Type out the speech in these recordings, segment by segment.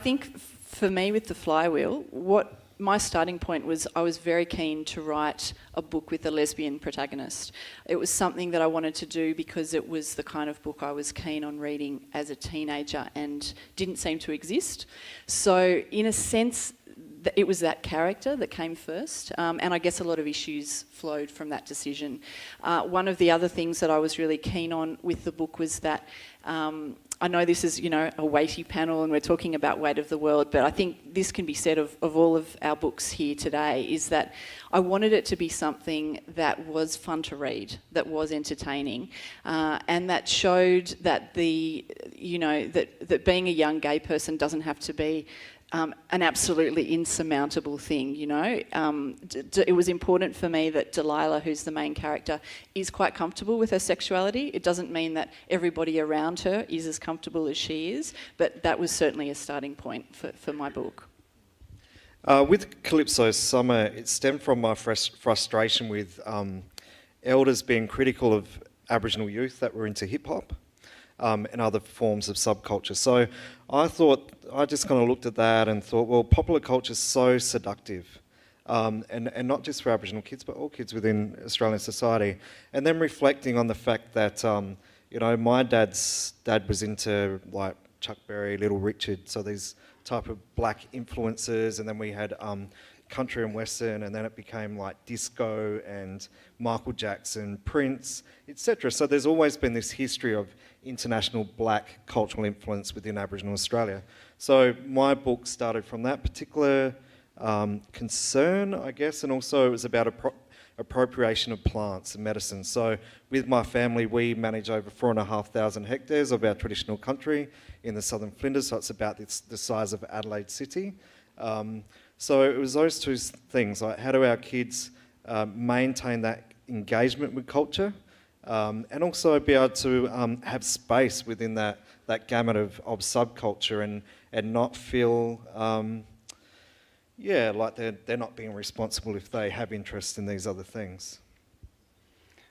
think for me with The Flywheel, what my starting point was, I was very keen to write a book with a lesbian protagonist. It was something that I wanted to do because it was the kind of book I was keen on reading as a teenager and didn't seem to exist. So in a sense, it was that character that came first, and I guess a lot of issues flowed from that decision. One of the other things that I was really keen on with the book was that I know this is, a weighty panel and we're talking about weight of the world, but I think this can be said of all of our books here today, is that I wanted it to be something that was fun to read, that was entertaining, and that showed that that being a young gay person doesn't have to be an absolutely insurmountable thing, It was important for me that Delilah, who's the main character, is quite comfortable with her sexuality. It doesn't mean that everybody around her is as comfortable as she is, but that was certainly a starting point for my book. With Calypso Summer, it stemmed from my frustration with elders being critical of Aboriginal youth that were into hip-hop. And other forms of subculture. So I just kind of looked at that and thought, well, popular culture is so seductive, and not just for Aboriginal kids, but all kids within Australian society. And then reflecting on the fact that, my dad was into like Chuck Berry, Little Richard, so these type of black influences, and then we had country and western, and then it became like disco and Michael Jackson, Prince, etc. So there's always been this history of international black cultural influence within Aboriginal Australia. So my book started from that particular concern, I guess, and also it was about appropriation of plants and medicine. So with my family, we manage over 4,500 hectares of our traditional country in the southern Flinders, so it's about the size of Adelaide City. So it was those two things, like how do our kids maintain that engagement with culture, and also be able to have space within that gamut of subculture and not feel like they're not being responsible if they have interest in these other things.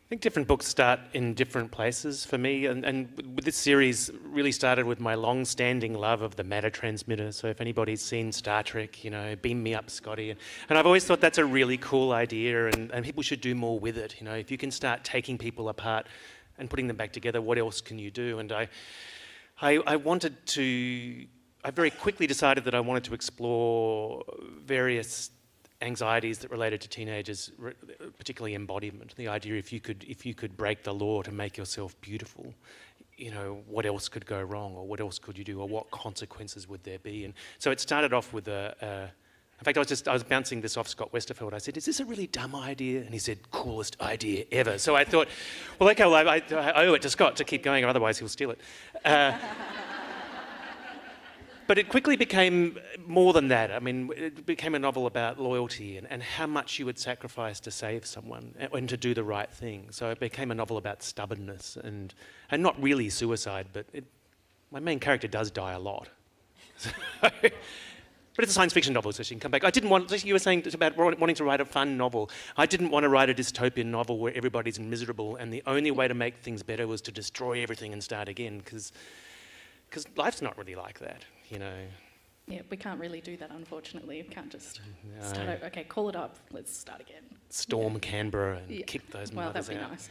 I think different books start in different places for me, and with this series really started with my long-standing love of the matter transmitter. So if anybody's seen Star Trek, beam me up, Scotty. And I've always thought that's a really cool idea, and people should do more with it. If you can start taking people apart and putting them back together, what else can you do? And I very quickly decided that I wanted to explore various anxieties that related to teenagers, particularly embodiment. The idea if you could break the law to make yourself beautiful, what else could go wrong, or what else could you do, or what consequences would there be? And so it started off with in fact, I was bouncing this off Scott Westerfeld. I said, "Is this a really dumb idea?" And he said, "Coolest idea ever." So I thought, well, okay, I owe it to Scott to keep going, or otherwise he'll steal it. But it quickly became more than that. I mean, it became a novel about loyalty and how much you would sacrifice to save someone and to do the right thing. So it became a novel about stubbornness and not really suicide, but my main character does die a lot. But it's a science fiction novel, so she can come back. I didn't want, you were saying about wanting to write a fun novel. I didn't want to write a dystopian novel where everybody's miserable and the only way to make things better was to destroy everything and start again, because life's not really like that. Yeah, we can't really do that, unfortunately. We can't just start over. Okay, call it up. Let's start again. Storm Canberra and kick those mothers out. Well, that'd be nice.